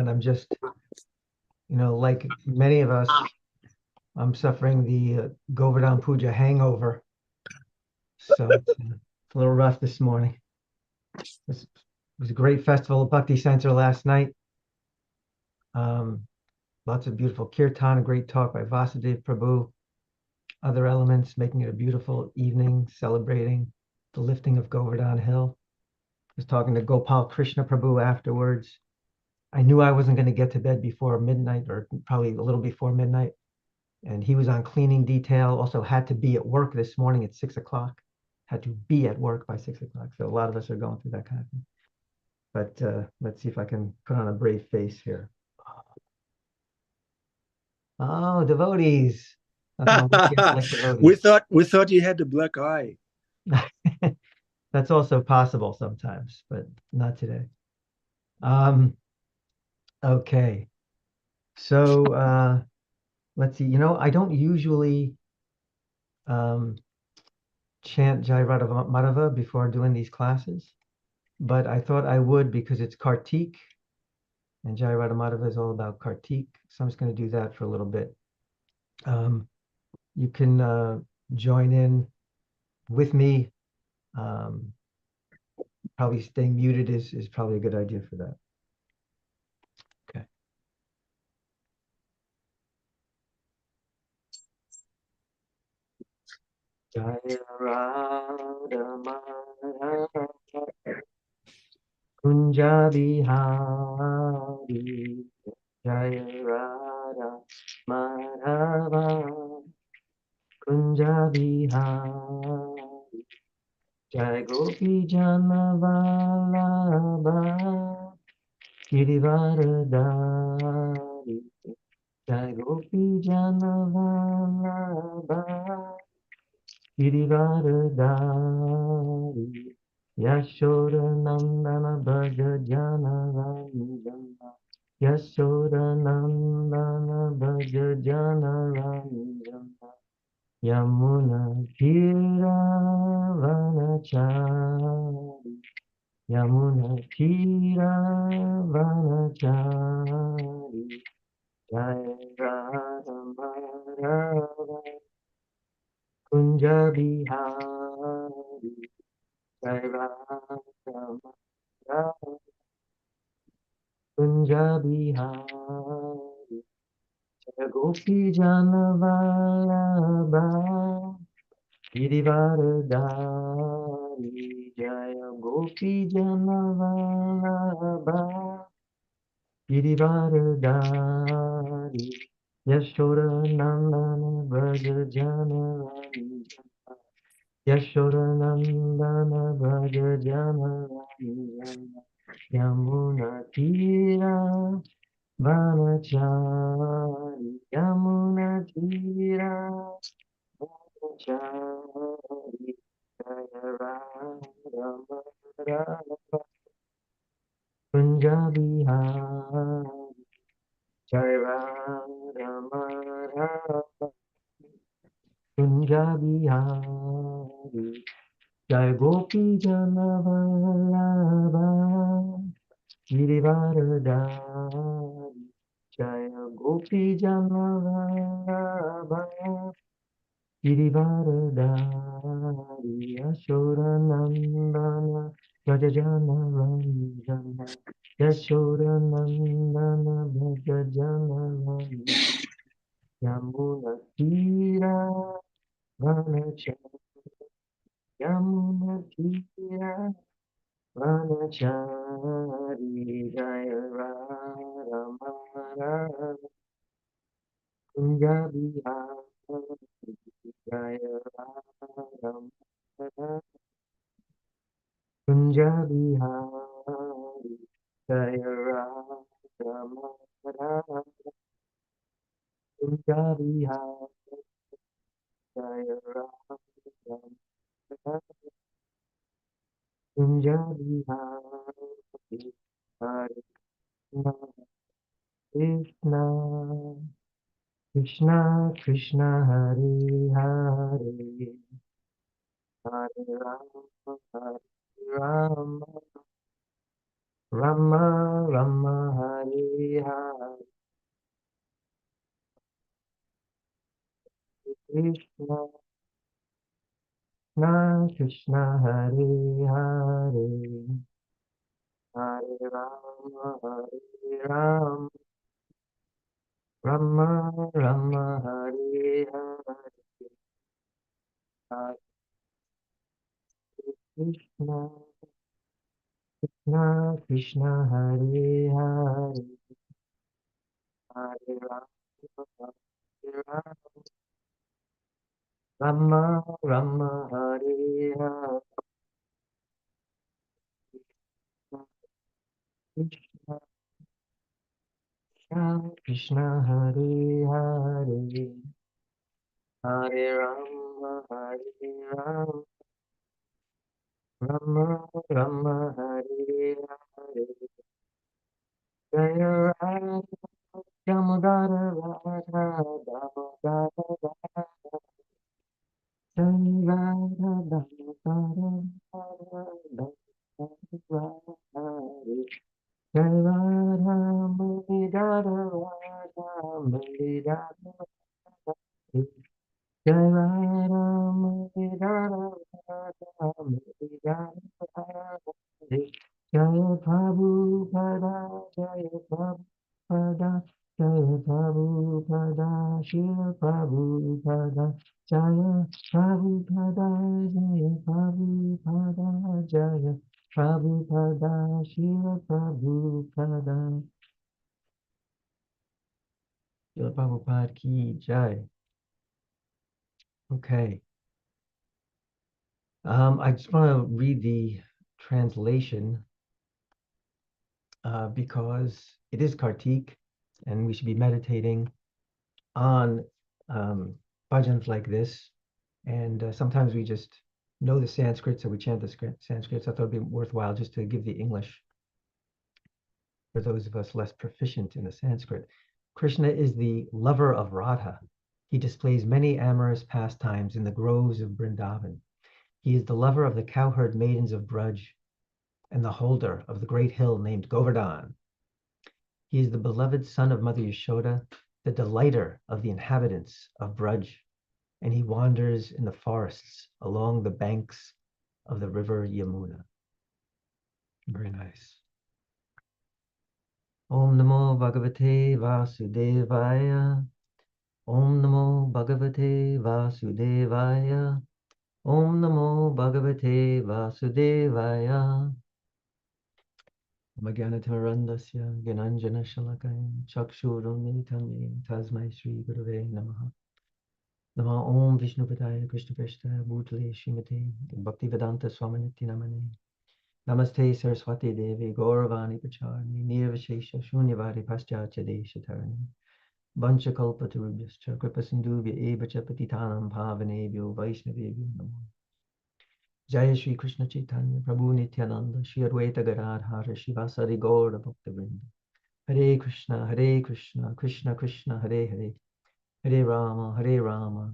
and I'm just, like many of us, I'm suffering the Govardhan Puja hangover. So it's a little rough this morning. It was a great festival at Bhakti Center last night. Lots of beautiful kirtan, a great talk by Vasudev Prabhu, other elements, making it a beautiful evening, celebrating the lifting of Govardhan Hill. I was talking to Gopal Krishna Prabhu afterwards. I knew I wasn't going to get to bed before midnight, or probably a little before midnight. And he was on cleaning detail, also had to be at work this morning at 6 o'clock, had to be at work by 6 o'clock. So a lot of us are going through that kind of thing. But let's see if I can put on a brave face here. Oh, devotees. Nothing like We devotees. thought you had the black eye. That's also possible sometimes, but not today. Um, okay. So let's see. I don't usually um, chant Jai Radha Madhava before doing these classes, but I thought I would because it's Kartik, and Jai Radha Madhava is all about Kartik. So I'm just going to do that for a little bit. You can join in with me. Um, Probably staying muted is probably a good idea for that. Okay. Jai Radha Madhava Kunja Bihari Jai Radha Madhava Kunja Bihari Jai Gopi Jana Vallabha Girivaradari Jai Gopi Jana Vallabha Girivaradari Yashoda Nandana Bhaja Jana Ranjana Yashoda Nandana Bhaja Jana Ranjana Yamuna Tira Vanachari Yamuna Tira Vanachari Jai Radha Madhava Kunja Bihari Jai Radha Madhava Kunja Bihari Jai Gopi Jana Vallabha Girivaradari Jaya Gopi Jana Vallabha Girivaradari Yashoda Nandana Braja Jana Ranjana Yashoda Nandana Braja Jana Ranjana Yamuna Tira Vanachari Yamuna Tira Vanachari Jaya Radha Madhava Kunja Bihari Jai Radha Madhava Kunja Bihari Jai Gopi Jana Vallabha Girivaradari Jaya Gopi Jana Vallabha Girivaradari Yashoda Nandana Brajajana Ranjana Yashoda Nandana Brajajana Ranjana Yamuna Tira Vanachari Yamuna Tira Vanachari Jaya Radha Madhava Kunja Bihari Jaya Radha Madhava Kunja Bihari Jaya Radha Madhava Kunja Bihari Jaya Radha Madhava Kunja Bihari Hare Krishna Krishna Krishna Hare Hare Hare Rama Rama Rama Rama Hare Krishna, Krishna Krishna, Hare Hare, Hare Rama, Hare Rama, Rama Rama, Hare Hare, Hare Krishna, Krishna Krishna, Hare Hare, Hare Rama, Hare Rama, Rama Rama, Hare Hare, Krishna Krishna, Hare Hare, Hare Rama, Hare Rama, Rama Rama, Hare Hare, Jaya Radha, Damodara Radha, Damodara Radha, Jaya Radha, Damodara Radha, Damodara Radha, Jaya Radha, Mandidara Radha, Mandidara Radha, Jai Ram, Jai Ram, Jai Prabhu Pada, Jai Prabhu Pada, Jai Prabhu Pada, Shri Prabhu Pada, Jai Prabhu Pada, Jai Prabhu Pada, Jai Prabhu Pada, Shri Prabhu Pada. Shri Prabhupada ki Jai. Okay. I just want to read the translation because it is Kartik, and we should be meditating on bhajans like this. And sometimes we just know the Sanskrit, so we chant the Sanskrit. So I thought it'd be worthwhile just to give the English for those of us less proficient in the Sanskrit. Krishna is the lover of Radha. He displays many amorous pastimes in the groves of Vrindavan. He is the lover of the cowherd maidens of Braj and the holder of the great hill named Govardhan. He is the beloved son of Mother Yashoda, the delighter of the inhabitants of Braj, and he wanders in the forests along the banks of the river Yamuna. Very nice. Om Namo Bhagavate Vasudevaya. Om Namo Bhagavate Vasudevaya. Om Namo Bhagavate Vasudevaya. Magyanatamarandasya Gyananjana Shalakaya Chakshurunmitanye Tasmai Shri Gurave Namaha. Nama Om Vishnupadaya Krishna Prasthaya Bhutale Srimate Bhaktivedanta Swaminiti Namane. Namaste Saraswati Devi Gauravani Pacharni Nirvashesha Shunyavadi Paschatya Deshatarani Vanchakalpatarubhyascha Kripasindhubhya Eva Cha Patitanam Pavanebhyo Vaishnavebhyo Namo. Jaya Shri Krishna Chaitanya Prabhu Nityananda Shri Advaita Gadadhara Shivasari Gaura Bhaktavrinda. Hare Krishna, Krishna Krishna, Hare Hare, Hare Rama,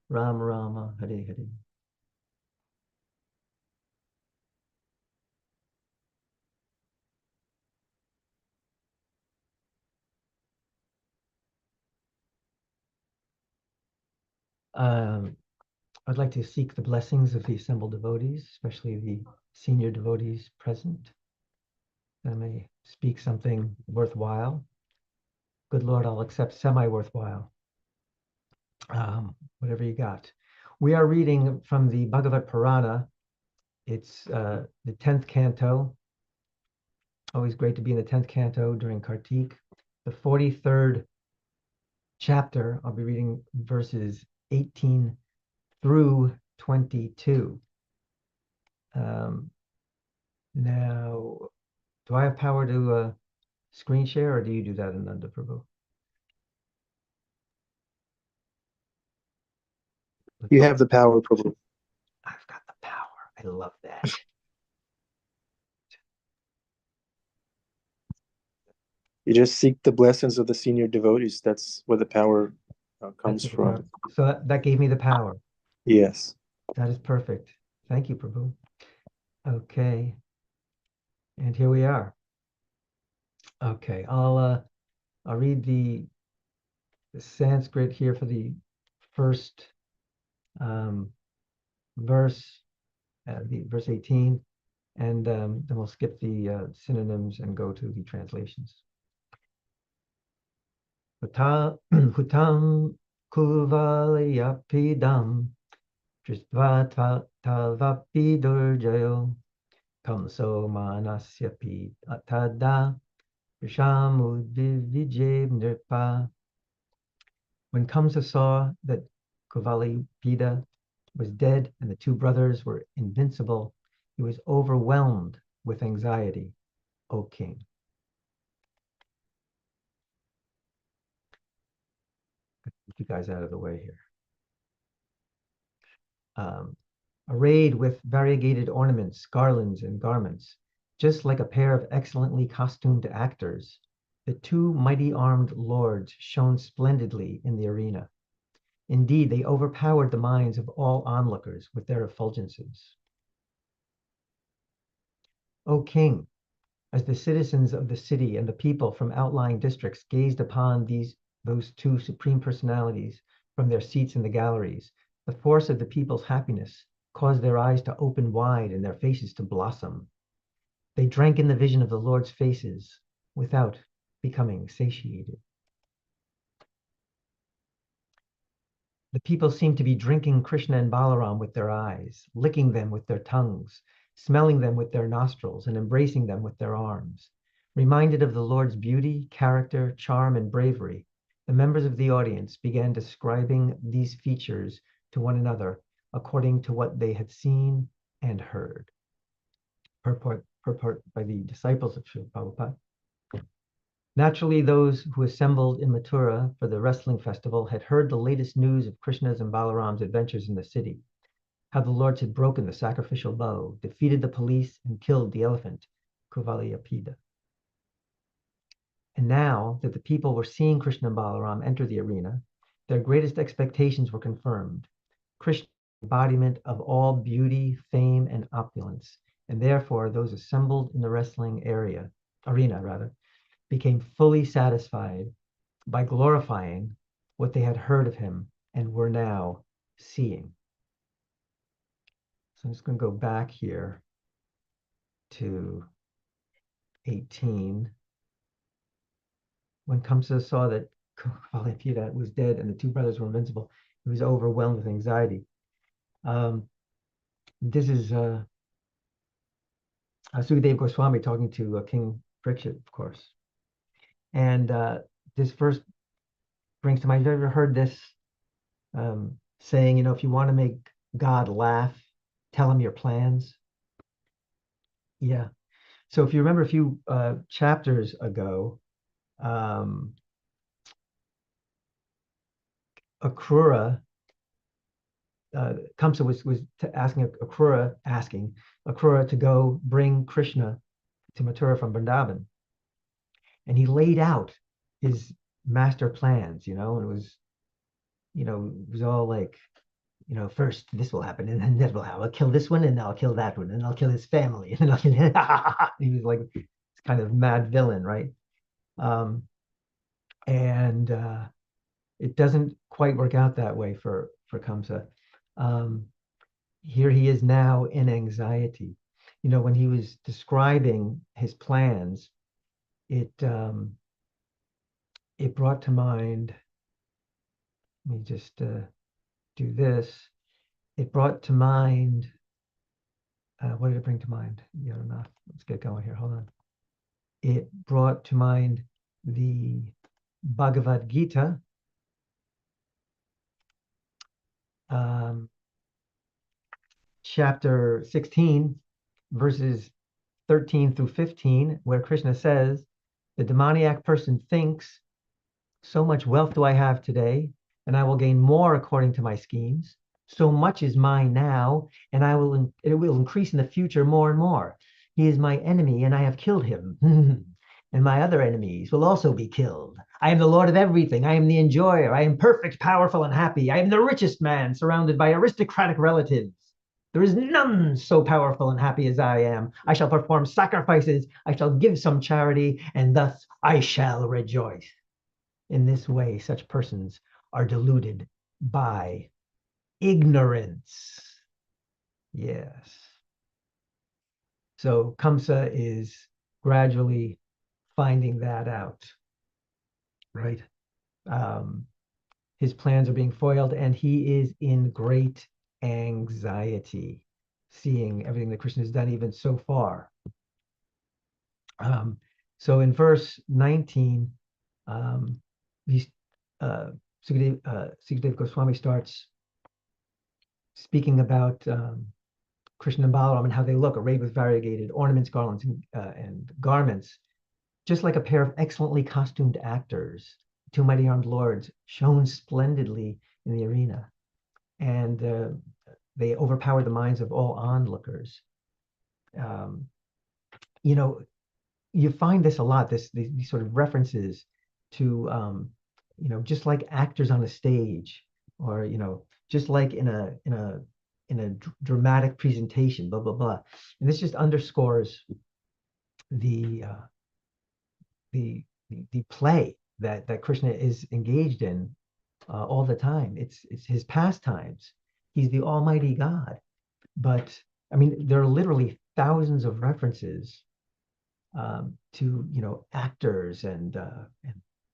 Rama Rama, Hare Hare. I'd like to seek the blessings of the assembled devotees, especially the senior devotees present. That I may speak something worthwhile. Good Lord, I'll accept semi-worthwhile. Whatever you got. We are reading from the Bhagavad Purana. It's the 10th canto. Always great to be in the 10th canto during Kartik. The 43rd chapter, I'll be reading verses 18 through 22. Now, do I have power to screen share, or do you do that, Ananda Prabhu? You have the power, Prabhu. I've got the power. I love that. You just seek the blessings of the senior devotees. That's where the power comes That's from. So that gave me the power. Yes. That is perfect. Thank you, Prabhu. Okay. And here we are. Okay, I'll read the Sanskrit here for the first verse, verse 18, and then we'll skip the synonyms and go to the translations. Hutam kuvaliyapidam dristva tavapi durjayo kamso manasyapi atada vishamudvijay nirpa. When Kamsa saw that Kuvalipida was dead and the two brothers were invincible, he was overwhelmed with anxiety, O king. Get you guys out of the way here. Arrayed with variegated ornaments, garlands, and garments, just like a pair of excellently costumed actors, the two mighty armed lords shone splendidly in the arena. Indeed, they overpowered the minds of all onlookers with their effulgences. O king, as the citizens of the city and the people from outlying districts gazed upon those two supreme personalities from their seats in the galleries, the force of the people's happiness caused their eyes to open wide and their faces to blossom. They drank in the vision of the Lord's faces without becoming satiated. The people seemed to be drinking Krishna and Balaram with their eyes, licking them with their tongues, smelling them with their nostrils, and embracing them with their arms. Reminded of the Lord's beauty, character, charm, and bravery, the members of the audience began describing these features to one another according to what they had seen and heard. Purport by the disciples of Srila Prabhupada. Naturally, those who assembled in Mathura for the wrestling festival had heard the latest news of Krishna's and Balaram's adventures in the city, how the lords had broken the sacrificial bow, defeated the police, and killed the elephant, Kuvaliyapida. And now that the people were seeing Krishna and Balaram enter the arena, their greatest expectations were confirmed. Krishna, embodiment of all beauty, fame, and opulence, and therefore those assembled in the wrestling arena, became fully satisfied by glorifying what they had heard of him and were now seeing. So I'm just going to go back here to 18. When Kamsa saw that Kuvalipida was dead and the two brothers were invincible, he was overwhelmed with anxiety. This is Sukadeva Goswami talking to King Parikshit, of course. And this verse brings to mind, have you ever heard this saying, if you want to make God laugh, tell him your plans? Yeah. So if you remember a few chapters ago, Akrura, Kamsa was asking Akrura to go bring Krishna to Mathura from Vrindavan. And he laid out his master plans, and it was all like, first this will happen and then that will happen. I'll kill this one and I'll kill that one and I'll kill his family. And then I'll kill he was like this kind of mad villain, right? And it doesn't quite work out that way for Kamsa. Here he is now in anxiety. When he was describing his plans, it brought to mind, let me just do this. It brought to mind, what did it bring to mind? Yadunath, let's get going here, hold on. It brought to mind the Bhagavad Gita, chapter 16, verses 13 through 15, where Krishna says, the demoniac person thinks, so much wealth do I have today, and I will gain more according to my schemes. So much is mine now, and it will increase in the future more and more. He is my enemy, and I have killed him. And my other enemies will also be killed. I am the Lord of everything. I am the enjoyer. I am perfect, powerful, and happy. I am the richest man, surrounded by aristocratic relatives. There is none so powerful and happy as I am. I shall perform sacrifices. I shall give some charity, and thus I shall rejoice. In this way, such persons are deluded by ignorance. Yes. So Kamsa is gradually finding that out, right? Um, his plans are being foiled, and he is in great anxiety, seeing everything that Krishna has done even so far. Um, so in verse 19, um, he's, Sukadev Goswami starts speaking about Krishna and Balaram and how they look, arrayed with variegated ornaments, garlands, and garments, just like a pair of excellently costumed actors. Two mighty armed lords shone splendidly in the arena, and they overpowered the minds of all onlookers. Um, you know, you find this a lot. These sort of references to just like actors on a stage, or just like in a dramatic presentation, blah blah blah. And this just underscores the uh, the play that Krishna is engaged in all the time. It's his pastimes. He's the Almighty God. But I mean, there are literally thousands of references to actors and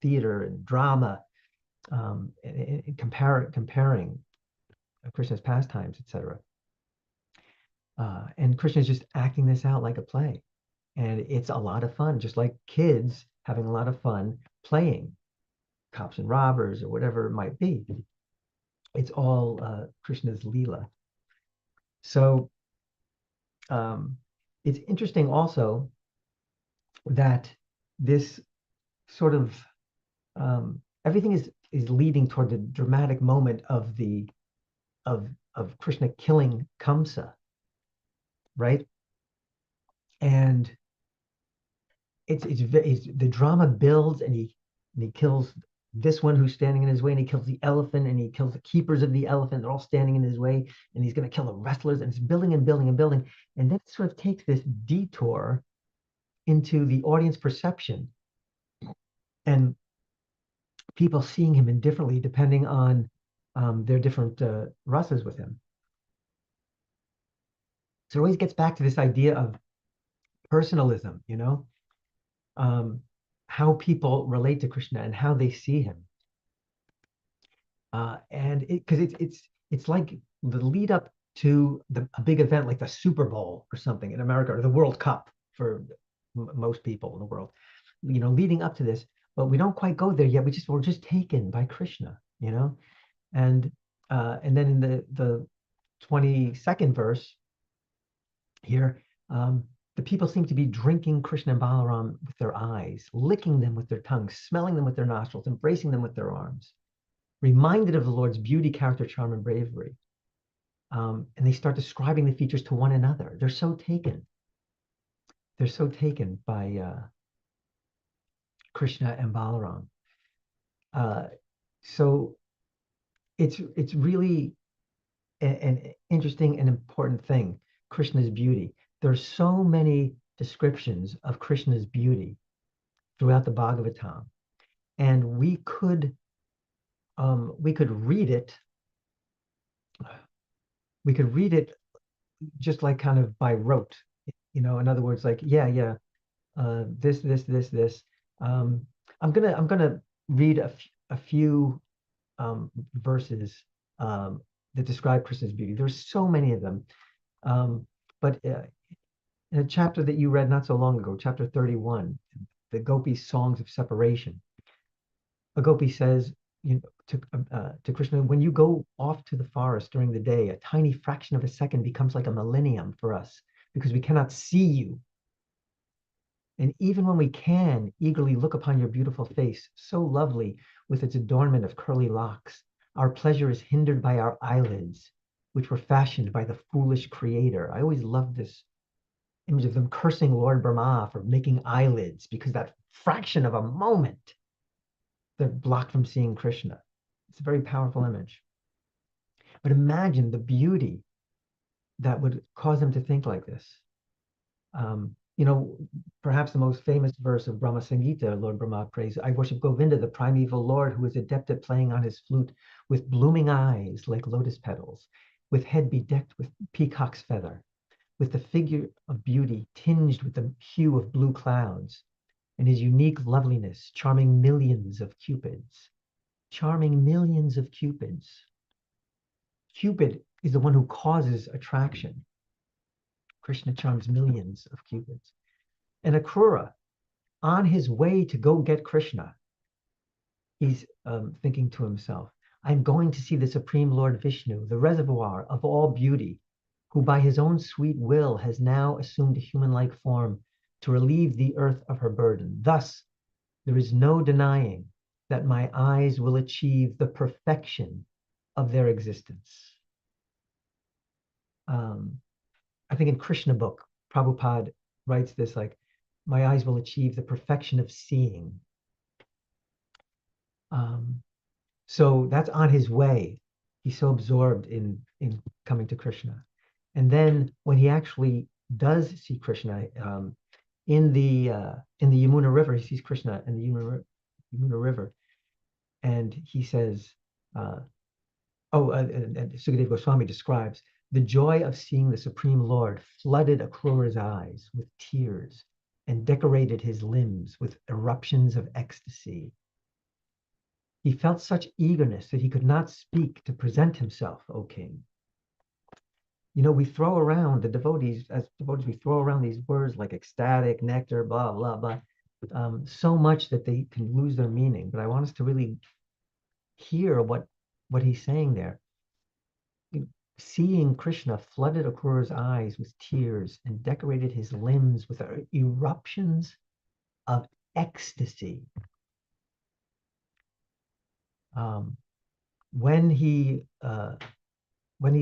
theater and drama, and comparing Krishna's pastimes, etc. And Krishna is just acting this out like a play, and it's a lot of fun, just like kids having a lot of fun playing cops and robbers or whatever it might be. It's all Krishna's Leela. So um, it's interesting also that this sort of everything is leading toward the dramatic moment of the of Krishna killing Kamsa, right? And it's the drama builds, and he kills this one who's standing in his way, and he kills the elephant, and he kills the keepers of the elephant. They're all standing in his way, and he's going to kill the wrestlers, and it's building and building and building, and then it sort of takes this detour into the audience perception and people seeing him indifferently depending on their different rasas with him. So it always gets back to this idea of personalism, um, how people relate to Krishna and how they see him. And because it's like the lead up to a big event like the Super Bowl or something in America, or the World Cup for most people in the world, leading up to this, but we don't quite go there yet. We're just taken by Krishna, and then in the 22nd verse here, the people seem to be drinking Krishna and Balaram with their eyes, licking them with their tongues, smelling them with their nostrils, embracing them with their arms, reminded of the Lord's beauty, character, charm, and bravery. And they start describing the features to one another. They're so taken. They're so taken by Krishna and Balaram. So it's really an interesting and important thing, Krishna's beauty. There's so many descriptions of Krishna's beauty throughout the Bhagavatam, and we could read it. We could read it just like kind of by rote, in other words, like, yeah, this. Um, I'm gonna read a few verses that describe Krishna's beauty. There's so many of them, but in a chapter that you read not so long ago, chapter 31, the Gopi's songs of separation, a Gopi says, to Krishna, when you go off to the forest during the day, a tiny fraction of a second becomes like a millennium for us because we cannot see you. And even when we can eagerly look upon your beautiful face, so lovely with its adornment of curly locks, our pleasure is hindered by our eyelids, which were fashioned by the foolish creator. I always loved this image of them cursing Lord Brahma for making eyelids because that fraction of a moment they're blocked from seeing Krishna. It's a very powerful image. But imagine the beauty that would cause them to think like this. You know, perhaps the most famous verse of Brahma Samhita, Lord Brahma prays, I worship Govinda, the primeval Lord, who is adept at playing on his flute with blooming eyes like lotus petals, with head bedecked with peacock's feather, with the figure of beauty tinged with the hue of blue clouds, and his unique loveliness charming millions of cupids. Charming millions of cupids. Cupid is the one who causes attraction. Krishna charms millions of cupids. And Akrura, on his way to go get Krishna, he's thinking to himself, I'm going to see the Supreme Lord Vishnu, the reservoir of all beauty, who by his own sweet will has now assumed a human-like form to relieve the earth of her burden. Thus, there is no denying that my eyes will achieve the perfection of their existence. I think in Krishna book, Prabhupada writes this like, my eyes will achieve the perfection of seeing. So that's on his way. He's so absorbed in coming to Krishna. And then when he actually does see Krishna in the Yamuna River, he sees Krishna in the Yamuna River, and he says, and Sukadeva Goswami describes the joy of seeing the Supreme Lord flooded Akrura's eyes with tears and decorated his limbs with eruptions of ecstasy. He felt such eagerness that he could not speak to present himself, O king. You know, we throw around, the devotees, as devotees, we throw around these words like ecstatic, nectar, blah, blah, blah, so much that they can lose their meaning. But I want us to really hear what he's saying there. Seeing Krishna flooded Akrura's eyes with tears and decorated his limbs with eruptions of ecstasy. When he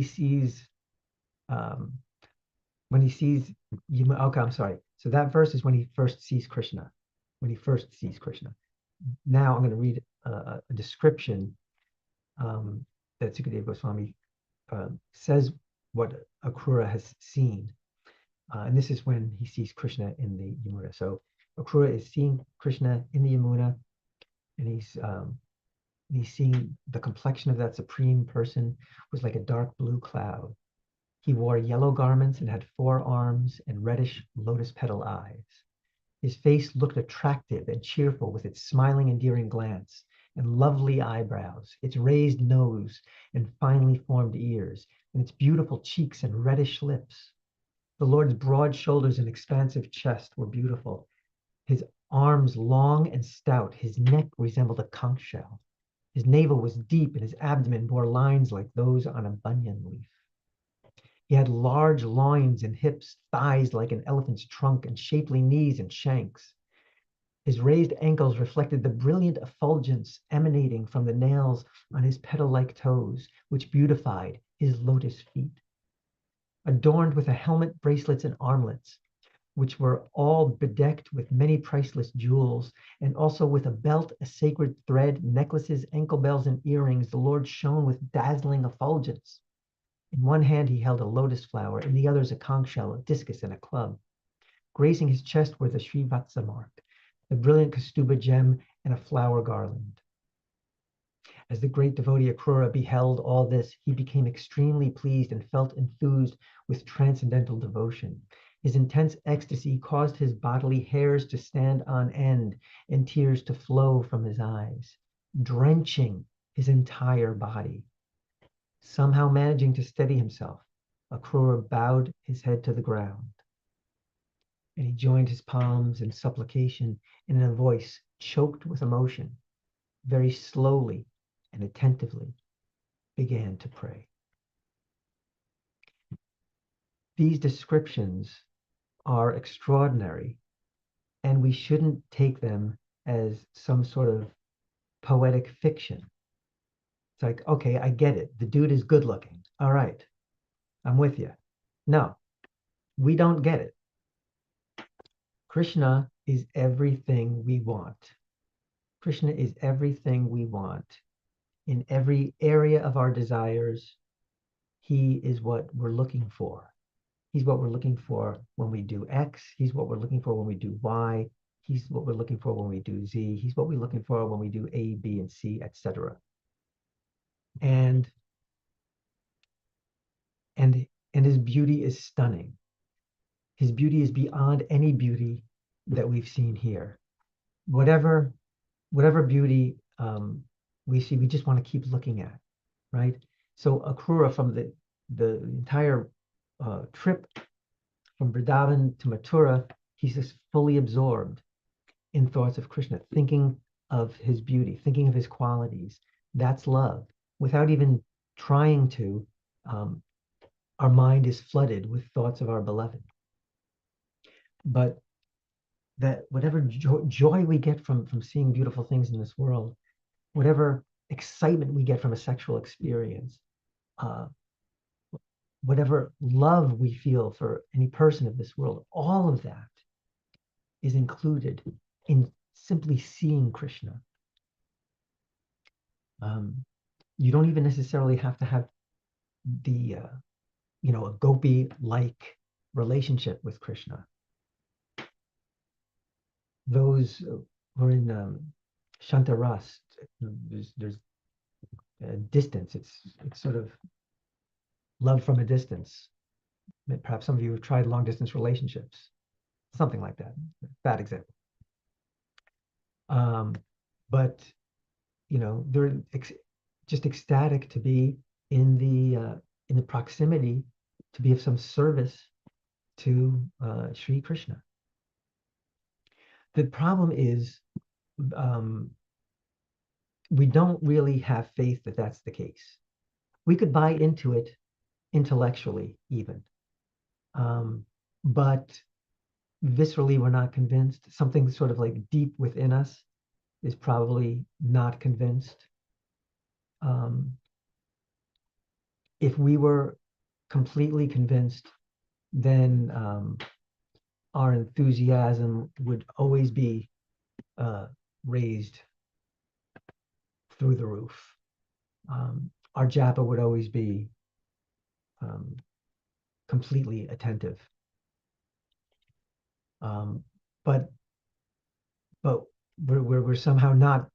sees okay, I'm sorry. So that verse is when he first sees Krishna. When he first sees Krishna. Now I'm going to read a description that Sukadeva Goswami says what Akrura has seen. And this is when he sees Krishna in the Yamuna. So Akrura is seeing Krishna in the Yamuna, and he's seeing the complexion of that supreme person was like a dark blue cloud. He wore yellow garments and had 4 arms and reddish lotus petal eyes. His face looked attractive and cheerful with its smiling, endearing glance and lovely eyebrows, its raised nose and finely formed ears, and its beautiful cheeks and reddish lips. The Lord's broad shoulders and expansive chest were beautiful. His arms long and stout, his neck resembled a conch shell. His navel was deep and his abdomen bore lines like those on a banyan leaf. He had large loins and hips, thighs like an elephant's trunk, and shapely knees and shanks. His raised ankles reflected the brilliant effulgence emanating from the nails on his petal-like toes, which beautified his lotus feet. Adorned with a helmet, bracelets, and armlets, which were all bedecked with many priceless jewels, and also with a belt, a sacred thread, necklaces, ankle bells, and earrings, the Lord shone with dazzling effulgence. In one hand he held a lotus flower, in the others a conch shell, a discus, and a club. Gracing his chest were the Srivatsa mark, the brilliant Kastuba gem, and a flower garland. As the great devotee Akrura beheld all this, he became extremely pleased and felt enthused with transcendental devotion. His intense ecstasy caused his bodily hairs to stand on end and tears to flow from his eyes, drenching his entire body. Somehow managing to steady himself, Akrura bowed his head to the ground, and he joined his palms in supplication in a voice choked with emotion, very slowly and attentively began to pray. These descriptions are extraordinary, and we shouldn't take them as some sort of poetic fiction. It's like, okay, I get it. The dude is good looking. All right, I'm with you. No, we don't get it. Krishna is everything we want. Krishna is everything we want. In every area of our desires, he is what we're looking for. He's what we're looking for when we do X. He's what we're looking for when we do Y. He's what we're looking for when we do Z. He's what we're looking for when we do A, B, and C, etc. And and and his beauty is stunning. His beauty is beyond any beauty that we've seen here. Whatever beauty we see, we just want to keep looking at, right? So Akrura, from the entire trip from Vrindavan to Mathura, he's just fully absorbed in thoughts of Krishna, thinking of his beauty, thinking of his qualities. That's love. Without even trying to, our mind is flooded with thoughts of our beloved. But that whatever joy we get from seeing beautiful things in this world, whatever excitement we get from a sexual experience, uh, whatever love we feel for any person of this world, all of that is included in simply seeing Krishna. You don't even necessarily have to have the a gopi-like relationship with Krishna. Those who are in Shantaras, there's a distance. It's sort of love from a distance. Perhaps some of you have tried long distance relationships, something like that. Bad example. But they're just ecstatic to be in the proximity, to be of some service to Sri Krishna. The problem is we don't really have faith that that's the case. We could buy into it intellectually even, but viscerally we're not convinced. Something sort of like deep within us is probably not convinced. If we were completely convinced, then our enthusiasm would always be raised through the roof. Our japa would always be completely attentive. But we're somehow not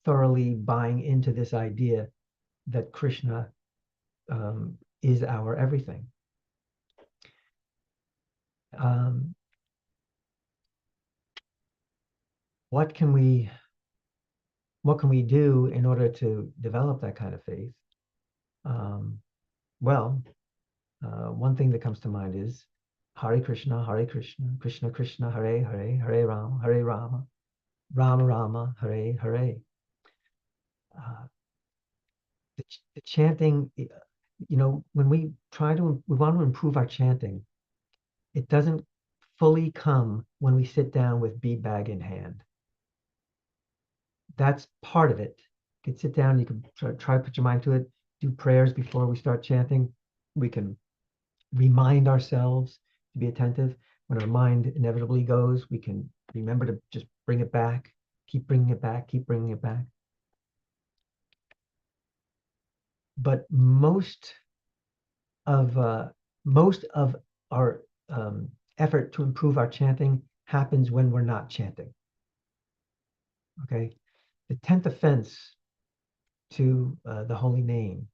thoroughly buying into this idea that Krishna is our everything. What can we do in order to develop that kind of faith? Well, one thing that comes to mind is Hare Krishna, Krishna Krishna, Hare Hare, Hare Rama, Rama Rama, Hare Hare. The chanting, when we want to improve our chanting, it doesn't fully come when we sit down with bead bag in hand. That's part of it. You can sit down, you can try to put your mind to it, do prayers before we start chanting. We can remind ourselves to be attentive. When our mind inevitably goes, we can remember to just bring it back, keep bringing it back, keep bringing it back. But most of our effort to improve our chanting happens when we're not chanting. Okay, the 10th offense to the holy name,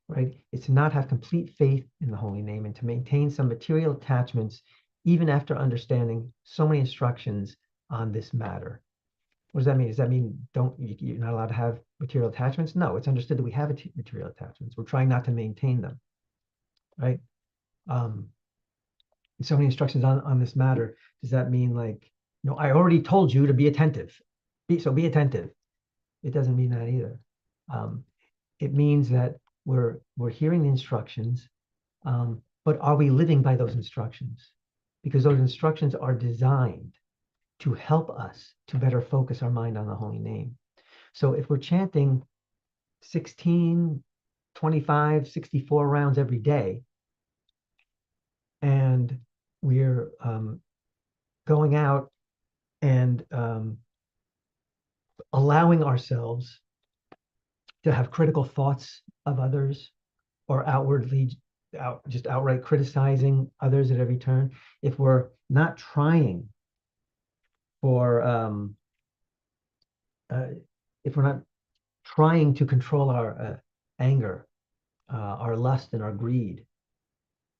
right? It's to not have complete faith in the holy name and to maintain some material attachments even after understanding so many instructions on this matter. What does that mean? Does that mean you're not allowed to have material attachments? No, it's understood that we have material attachments. We're trying not to maintain them, right? So many instructions on this matter. Does that mean like, I already told you to be attentive, so be attentive? It doesn't mean that either. It means that we're hearing the instructions, but are we living by those instructions? Because those instructions are designed to help us to better focus our mind on the holy name. So if we're chanting 16, 25, 64 rounds every day, and we're going out and allowing ourselves to have critical thoughts of others, or outwardly just outright criticizing others at every turn, if we're not trying for if we're not trying to control our anger, our lust, and our greed,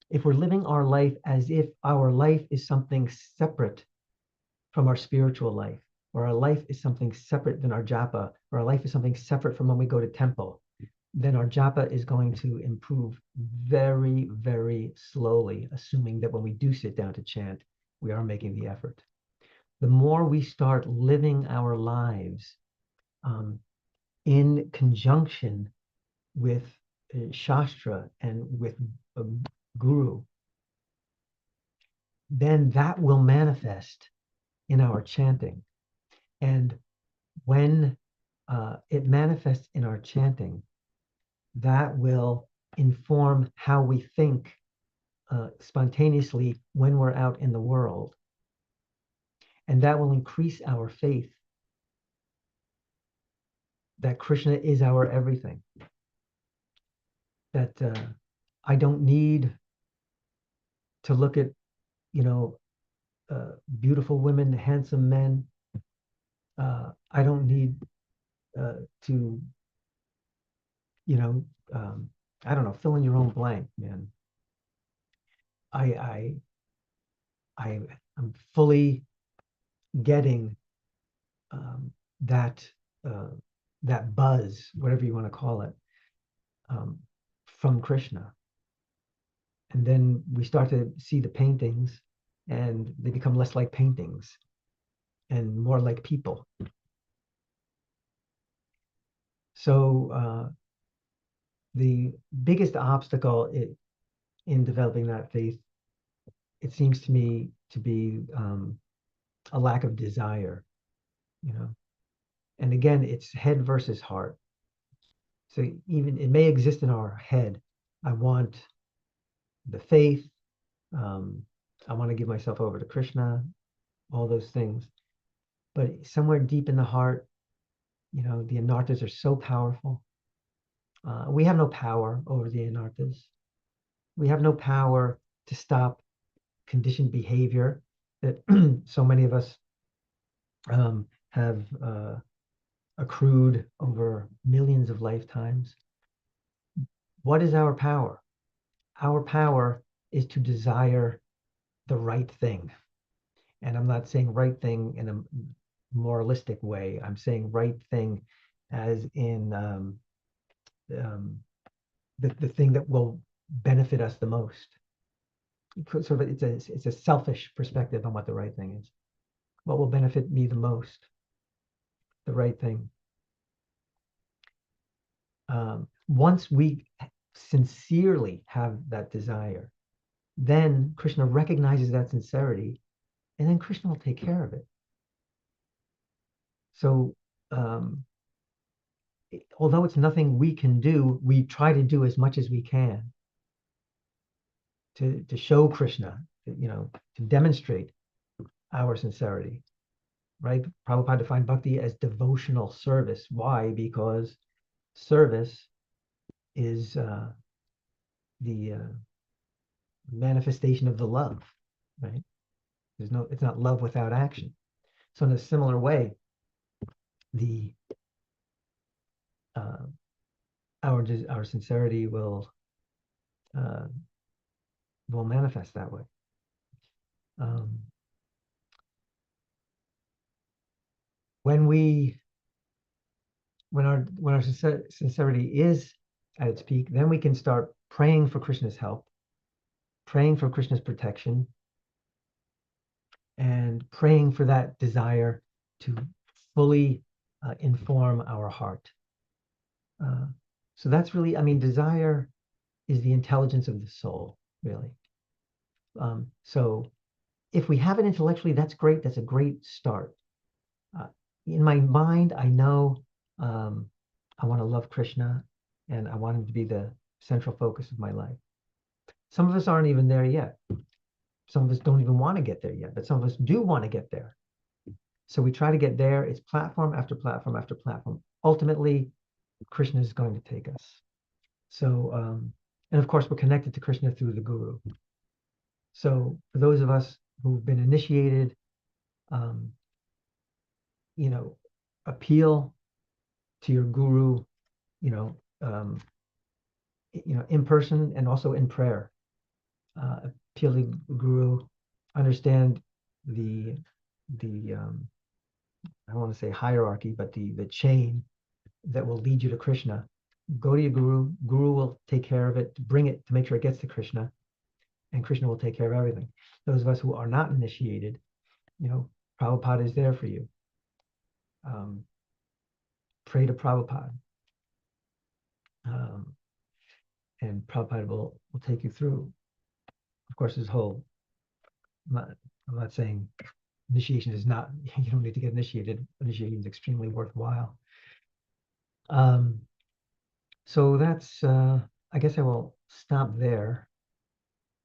if we're living our life as if our life is something separate from our spiritual life, or our life is something separate than our japa, or our life is something separate from when we go to temple, then our japa is going to improve very, very slowly, assuming that when we do sit down to chant, we are making the effort. The more we start living our lives in conjunction with Shastra and with Guru, then that will manifest in our chanting. And when it manifests in our chanting, that will inform how we think spontaneously when we're out in the world. And that will increase our faith that Krishna is our everything. That I don't need to look at, beautiful women, handsome men. I don't need to, I don't know, fill in your own blank, man. I am fully getting that that buzz, whatever you want to call it, from Krishna. And then we start to see the paintings, and they become less like paintings and more like people. So the biggest obstacle in developing that faith, it seems to me to be a lack of desire, And again, it's head versus heart. So even it may exist in our head. I want the faith. I want to give myself over to Krishna, all those things. But somewhere deep in the heart, the anarthas are so powerful. We have no power over the anarthas. We have no power to stop conditioned behavior that so many of us have accrued over millions of lifetimes. What is our power? Our power is to desire the right thing. And I'm not saying right thing in a moralistic way. I'm saying right thing as in the thing that will benefit us the most. Sort of, it's a selfish perspective on what the right thing is. What will benefit me the most? The right thing. Once we sincerely have that desire, then Krishna recognizes that sincerity, and then Krishna will take care of it. So although it's nothing we can do, we try to do as much as we can to show Krishna, to demonstrate our sincerity, right? Prabhupada defined bhakti as devotional service. Why? Because service is the manifestation of the love, right? It's not love without action. So in a similar way, the our sincerity will manifest that way. When our sincerity is at its peak, then we can start praying for Krishna's help, praying for Krishna's protection, and praying for that desire to fully inform our heart. So that's really, desire is the intelligence of the soul, really. So if we have it intellectually, that's great. That's a great start. In my mind, I know I want to love Krishna, and I want him to be the central focus of my life. Some of us aren't even there yet. Some of us don't even want to get there yet, but some of us do want to get there. So we try to get there. It's platform after platform after platform. Ultimately, Krishna is going to take us. So And of course, we're connected to Krishna through the guru. So for those of us who've been initiated, um, you know, appeal to your guru, you know, um, in person and also in prayer. Appeal to the guru, understand the I don't want to say hierarchy, but the chain that will lead you to Krishna. Go to your guru. Guru will take care of it, to bring it to make sure it gets to Krishna, and Krishna will take care of everything. Those of us who are not initiated, Prabhupada is there for you. Pray to Prabhupada, and Prabhupada will take you through. Of course, his whole. I'm not saying initiation is not. You don't need to get initiated. Initiation is extremely worthwhile. So that's. I guess I will stop there,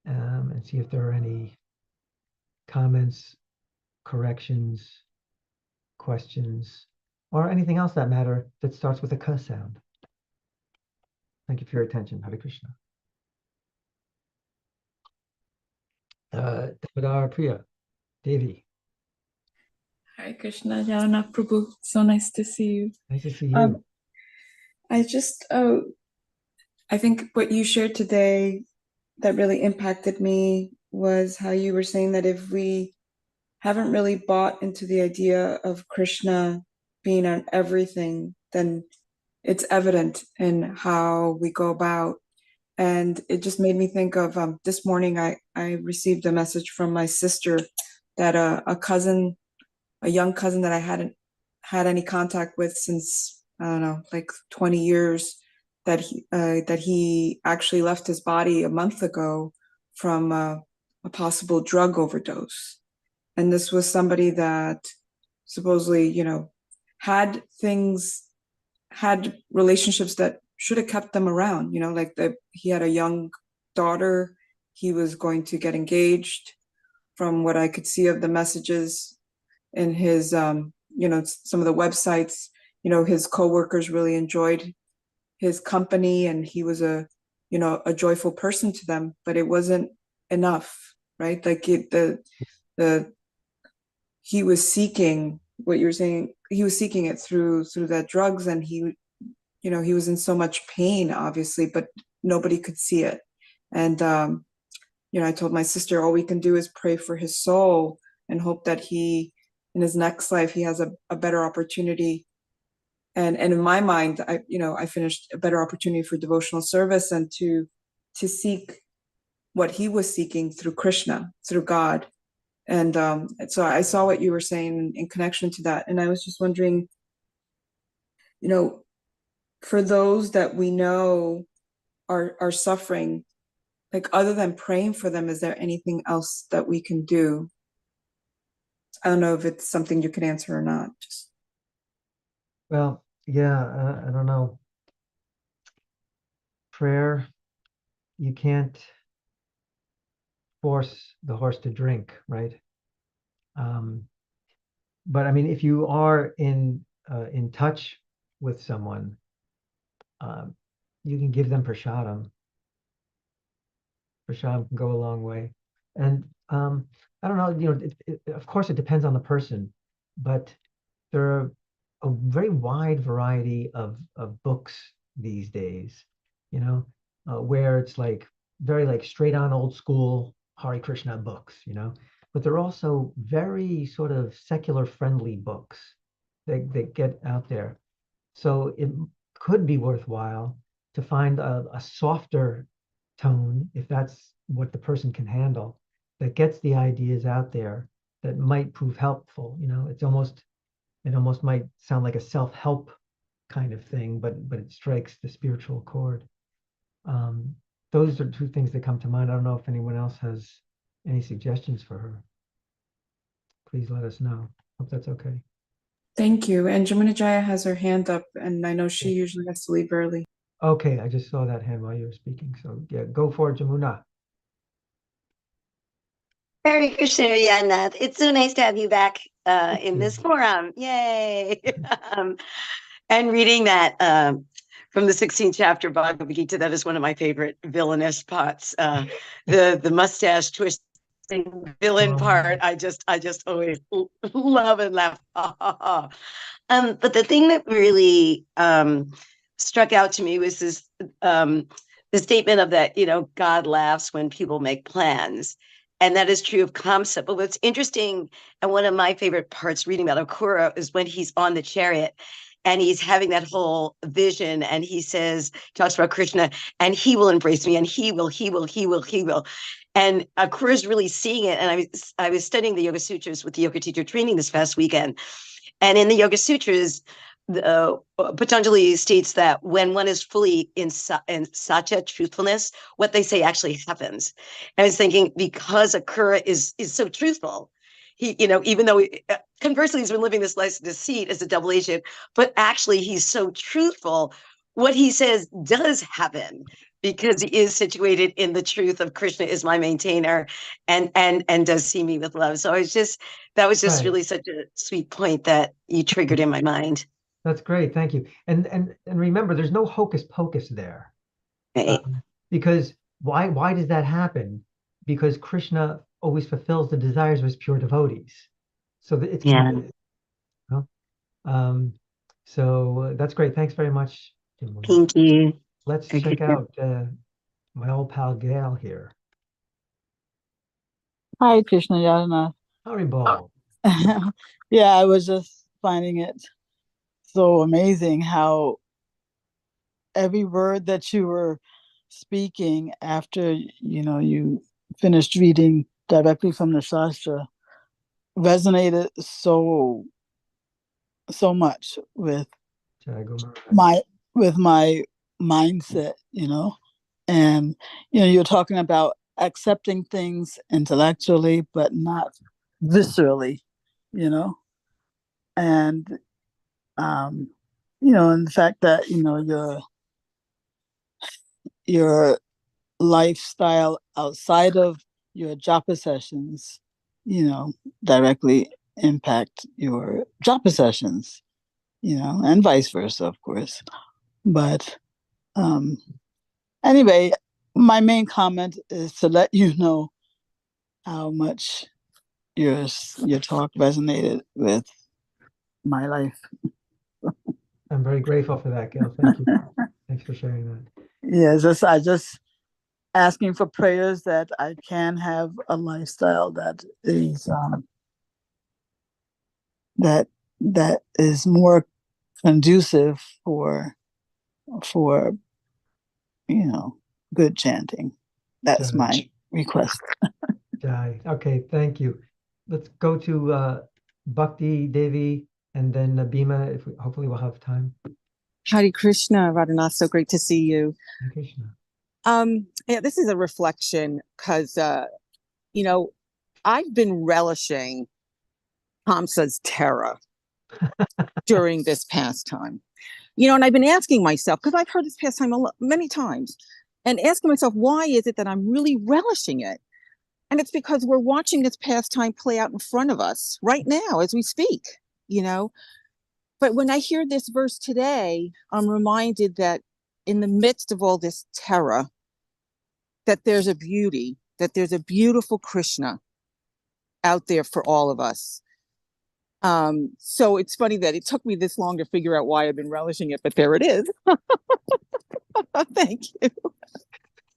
and see if there are any comments, corrections, questions, or anything else that matter that starts with a k sound. Thank you for your attention. Hare Krishna. Damodar Priya, Devi. Hare Krishna, Yadunath Prabhu. So nice to see you. Nice to see you. I think what you shared today that really impacted me was how you were saying that if we haven't really bought into the idea of Krishna being on everything, then it's evident in how we go about. And it just made me think of this morning, I received a message from my sister that a young cousin that I hadn't had any contact with since, I don't know, like 20 years, that he actually left his body a month ago from a possible drug overdose. And this was somebody that supposedly, had relationships that should have kept them around, he had a young daughter. He was going to get engaged. From what I could see of the messages in his, some of the websites, his coworkers really enjoyed his company, and he was a joyful person to them, but it wasn't enough, right? Like he was seeking what you're saying. He was seeking it through that drugs, and he was in so much pain, obviously, but nobody could see it. And, I told my sister, all we can do is pray for his soul and hope that he, in his next life, he has a better opportunity. And in my mind, I finished a better opportunity for devotional service and to seek what he was seeking through Krishna, through God. And so I saw what you were saying in connection to that. And I was just wondering, for those that we know are suffering, like, other than praying for them, is there anything else that we can do? I don't know if it's something you can answer or not. Well, yeah, I don't know. Prayer, you can't force the horse to drink, right? But I mean, if you are in touch with someone, you can give them prasadam. Prasadam can go a long way. And I don't know, of course, it depends on the person, but there are a very wide variety of books these days, where it's like very like straight on old school Hare Krishna books, but they're also very sort of secular friendly books that get out there. So it could be worthwhile to find a softer tone, if that's what the person can handle, that gets the ideas out there that might prove helpful. It almost might sound like a self-help kind of thing, but it strikes the spiritual chord. Those are two things that come to mind. I don't know if anyone else has any suggestions for her. Please let us know. Hope that's okay. Thank you. And Jamuna Jaya has her hand up, and I know she usually has to leave early. Okay, I just saw that hand while you were speaking. So yeah, go for it, Jamuna. Hare Krishna, Yadunath. It's so nice to have you back in this forum. Yay! And reading that from the 16th chapter of Bhagavad Gita. That is one of my favorite villainous parts. The mustache twisting villain part. I just always love and laugh. But the thing that really struck out to me was this the statement of that, God laughs when people make plans. And that is true of Kamsa. But what's interesting, and one of my favorite parts reading about Akura, is when he's on the chariot and he's having that whole vision, and he talks about Krishna, and he will embrace me, and he will. And Akura is really seeing it. And I was studying the Yoga Sutras with the yoga teacher training this past weekend. And in the Yoga Sutras, Patanjali states that when one is fully in satya, truthfulness, what they say actually happens. And I was thinking, because Akura is so truthful, he, even though conversely he's been living this life of deceit as a double agent, but actually he's so truthful, what he says does happen, because he is situated in the truth of Krishna is my maintainer, and does see me with love. So that was just Right. really such a sweet point that you triggered in my mind. That's great. Thank you. And remember, there's no hocus pocus there. Right. Because why does that happen? Because Krishna always fulfills the desires of his pure devotees. So that it's Yeah. So that's great. Thanks very much, Kimberly. Thank you. Let's Okay. check out my old pal Gail here. Hi, Krishna Yadunath. Haribol. Yeah, I was just finding it so amazing how every word that you were speaking after, you finished reading directly from the Shastra resonated so much with my mindset, and you're talking about accepting things intellectually but not viscerally, and and the fact that your lifestyle outside of your japa sessions directly impact your japa sessions, and vice versa, of course. But anyway, my main comment is to let you know how much your talk resonated with my life. I'm very grateful for that, Gail. Thank you. Thanks for sharing that. Yeah, I just asking for prayers that I can have a lifestyle that is that is more conducive for good chanting. That's my request. Jai. Okay, thank you. Let's go to Bhakti Devi and then Bhima. Hopefully we'll have time. Hare Krishna, Yadunath, so great to see you. Hare Krishna. Yeah, this is a reflection because I've been relishing Kamsa's terror during this pastime. And I've been asking myself, because I've heard this pastime many times, and asking myself, why is it that I'm really relishing it? And it's because we're watching this pastime play out in front of us right now as we speak, But when I hear this verse today, I'm reminded that in the midst of all this terror, that there's a beauty, that there's a beautiful Krishna out there for all of us. So it's funny that it took me this long to figure out why I've been relishing it, but there it is. Thank you.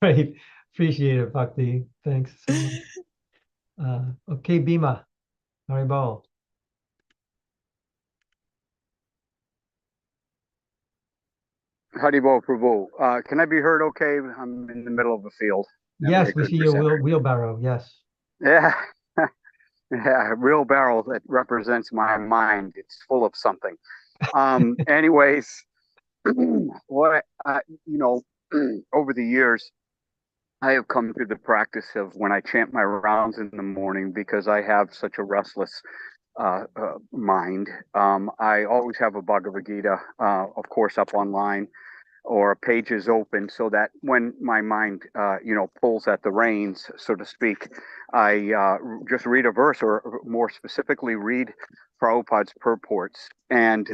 Great. Appreciate it, Bhakti. Thanks so much. Okay, Bhima. Haribol. Haribol Prabhu. Can I be heard okay? I'm in the middle of a field. Yes, we see your wheelbarrow. Yes. Yeah. Yeah, wheelbarrow that represents my mind. It's full of something. Anyways, what over the years, I have come to the practice of when I chant my rounds in the morning, because I have such a restless mind. I always have a Bhagavad Gita, of course, up online, or pages open, so that when my mind, pulls at the reins, so to speak, I just read a verse, or more specifically, read Prabhupada's purports. And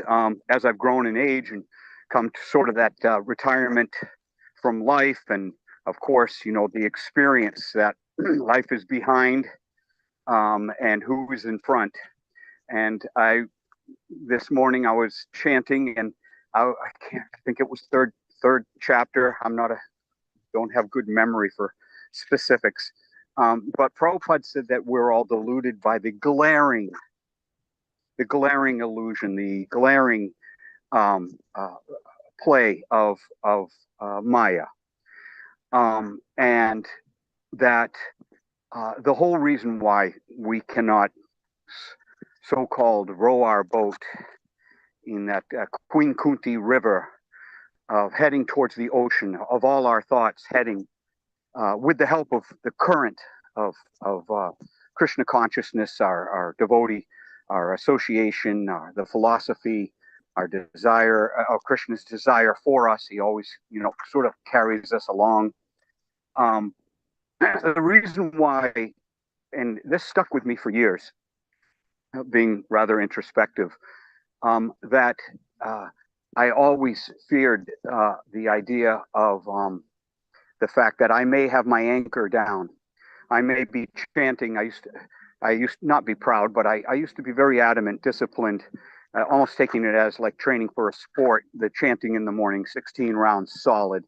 as I've grown in age and come to sort of that retirement from life, and of course, the experience that life is behind, and who is in front. And this morning I was chanting, and I can't I think it was third chapter. Don't have good memory for specifics. But Prabhupada said that we're all deluded by the glaring illusion, the glaring play of Maya, and that the whole reason why we cannot so-called row our boat in that Queen Kunti River of heading towards the ocean, of all our thoughts heading with the help of the current of Krishna consciousness, our devotee, our association, the philosophy, our desire, Krishna's desire for us. He always, sort of carries us along. The reason why, and this stuck with me for years, being rather introspective, that I always feared the idea of the fact that I may have my anchor down. I may be chanting. I used to not be proud, but I used to be very adamant, disciplined, almost taking it as like training for a sport, the chanting in the morning, 16 rounds solid.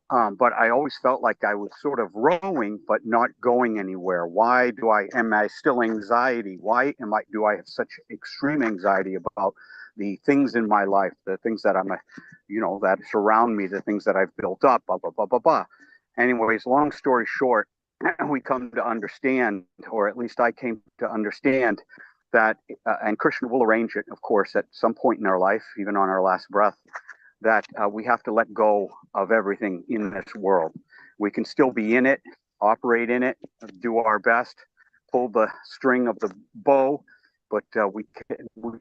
But I always felt like I was sort of rowing, but not going anywhere. Why am I still anxiety? Do I have such extreme anxiety about the things in my life, the things that that surround me, the things that I've built up, blah, blah, blah, blah, blah. Anyways, long story short, we come to understand, or at least I came to understand that, and Krishna will arrange it, of course, at some point in our life, even on our last breath, that we have to let go of everything in this world. We can still be in it, operate in it, do our best, pull the string of the bow, but we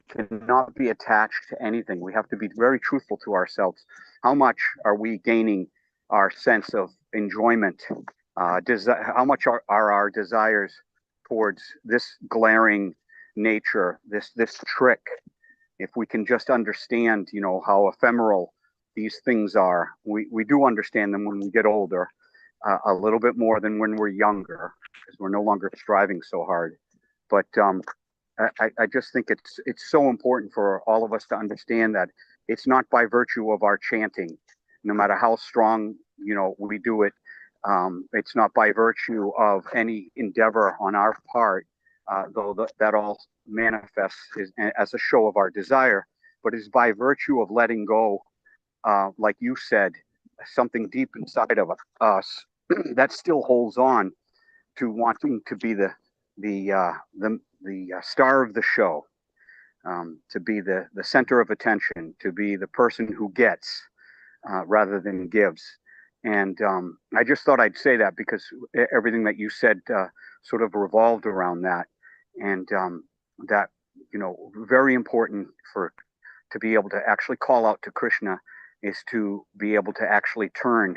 cannot be attached to anything. We have to be very truthful to ourselves. How much are we gaining our sense of enjoyment? How much are our desires towards this glaring nature, this trick? If we can just understand, how ephemeral these things are, we do understand them when we get older, a little bit more than when we're younger, because we're no longer striving so hard. But I just think it's so important for all of us to understand that it's not by virtue of our chanting, no matter how strong, we do it. It's not by virtue of any endeavor on our part, though that all manifests as a show of our desire, but is by virtue of letting go, like you said, something deep inside of us that still holds on to wanting to be the star of the show, to be the center of attention, to be the person who gets rather than gives. And I just thought I'd say that because everything that you said sort of revolved around that. And that, very important to be able to actually call out to Krishna is to be able to actually turn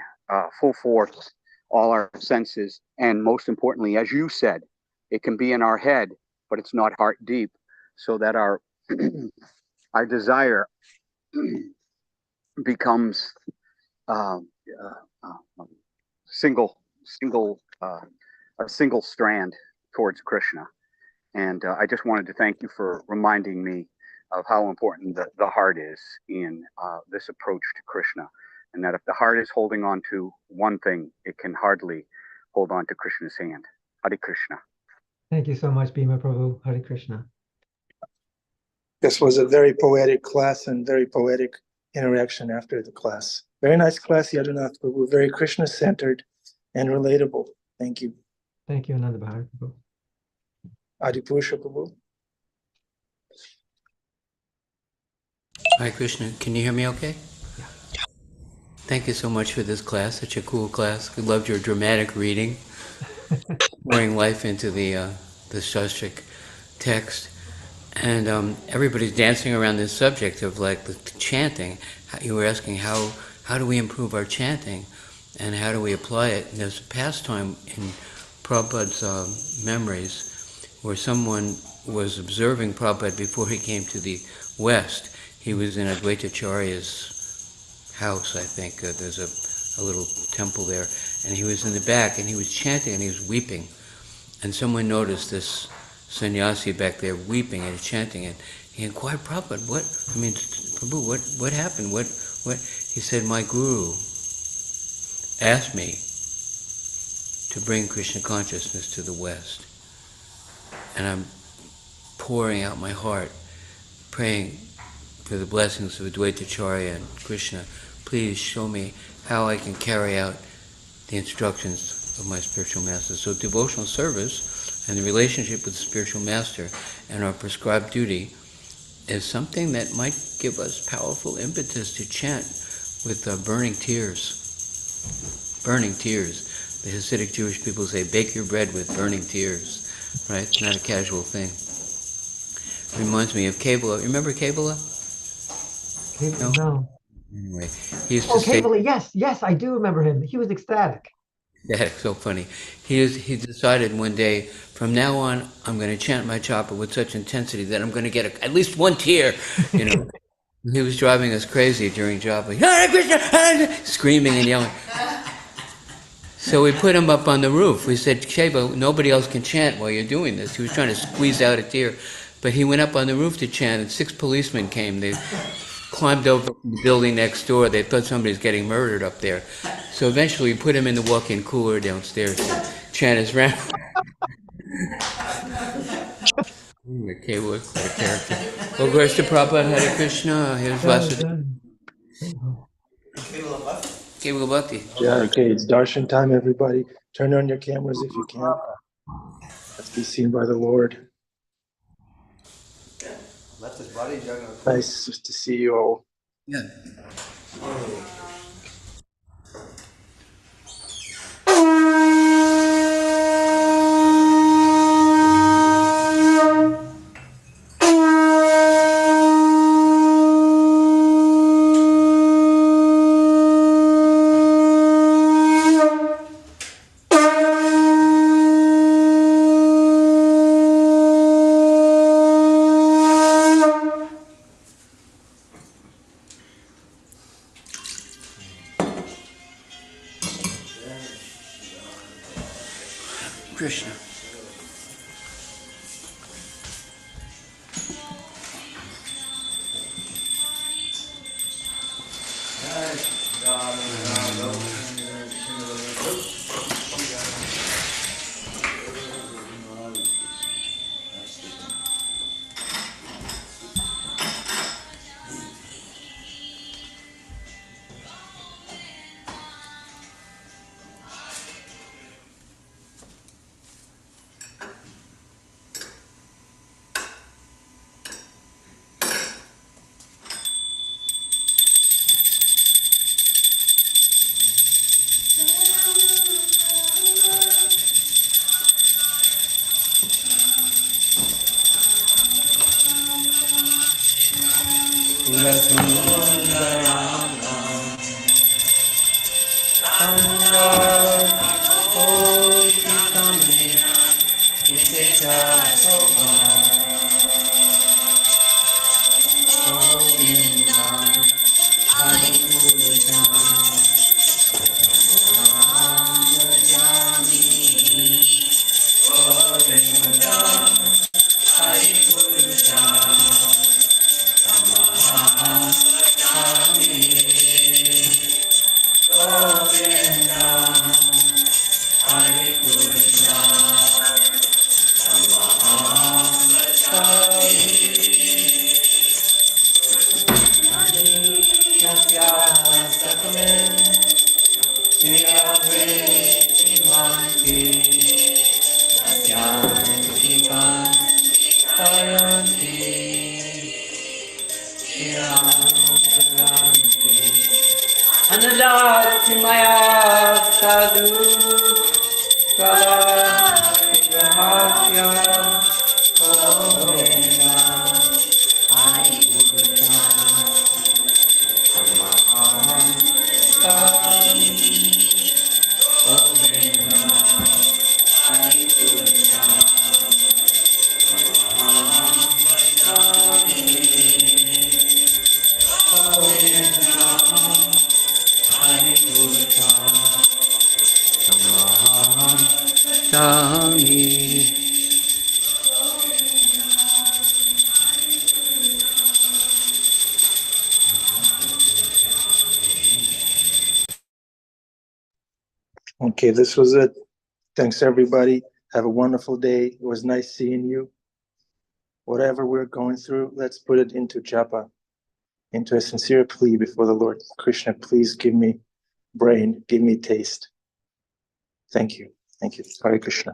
full force all our senses. And most importantly, as you said, it can be in our head, but it's not heart deep, so that our desire becomes a single strand towards Krishna. And I just wanted to thank you for reminding me of how important the heart is in this approach to Krishna. And that if the heart is holding on to one thing, it can hardly hold on to Krishna's hand. Hare Krishna. Thank you so much, Bhima Prabhu. Hare Krishna. This was a very poetic class and very poetic interaction after the class. Very nice class, Yadunath Prabhu. Very Krishna-centered and relatable. Thank you. Thank you, Ananda Bhari Prabhu. Adipusha Prabhu. Hi, Krishna. Can you hear me okay? Yeah. Thank you so much for this class. Such a cool class. We loved your dramatic reading, pouring life into the Shastrik text. And everybody's dancing around this subject of like the chanting. You were asking how do we improve our chanting and how do we apply it? And there's a pastime in Prabhupada's memories where someone was observing Prabhupada before he came to the West. He was in Advaitacharya's house, I think. There's a little temple there. And he was in the back, and he was chanting, and he was weeping. And someone noticed this sannyasi back there weeping and chanting, and he inquired, Prabhupada, Prabhu, what happened? What? He said, my guru asked me to bring Krishna consciousness to the West. And I'm pouring out my heart, praying for the blessings of Advaitacharya and Krishna. Please show me how I can carry out the instructions of my spiritual master. So devotional service and the relationship with the spiritual master and our prescribed duty is something that might give us powerful impetus to chant with burning tears. Burning tears. The Hasidic Jewish people say, bake your bread with burning tears. Right? It's not a casual thing. Reminds me of Kabbalah. Remember Kabbalah? No. Anyway, he used to say, Kabbalah, yes, I do remember him. He was ecstatic. yeah, so funny. He decided one day, from now on, I'm going to chant my chopper with such intensity that I'm going to get at least one tear, you know. He was driving us crazy during japa, screaming and yelling. So we put him up on the roof. We said, Sheba, nobody else can chant while you're doing this. He was trying to squeeze out a tear. But he went up on the roof to chant, and 6 policemen came. They climbed over the building next door. They thought somebody was getting murdered up there. So eventually we put him in the walk-in cooler downstairs to chant his round. Okay, what a character. Well, grace to Prabhupada, Hare Krishna, here's Vasudeva. Kevala Bhakti. Yeah, okay, it's darshan time, everybody. Turn on your cameras if you can. Let's be seen by the Lord. Nice to see you all. Yeah. Krishna. gacchami. Okay, this was it. Thanks, everybody. Have a wonderful day. It was nice seeing you. Whatever we're going through, let's put it into japa, into a sincere plea before the Lord. Krishna, please give me brain, give me taste. Thank you. Thank you. Hare Krishna.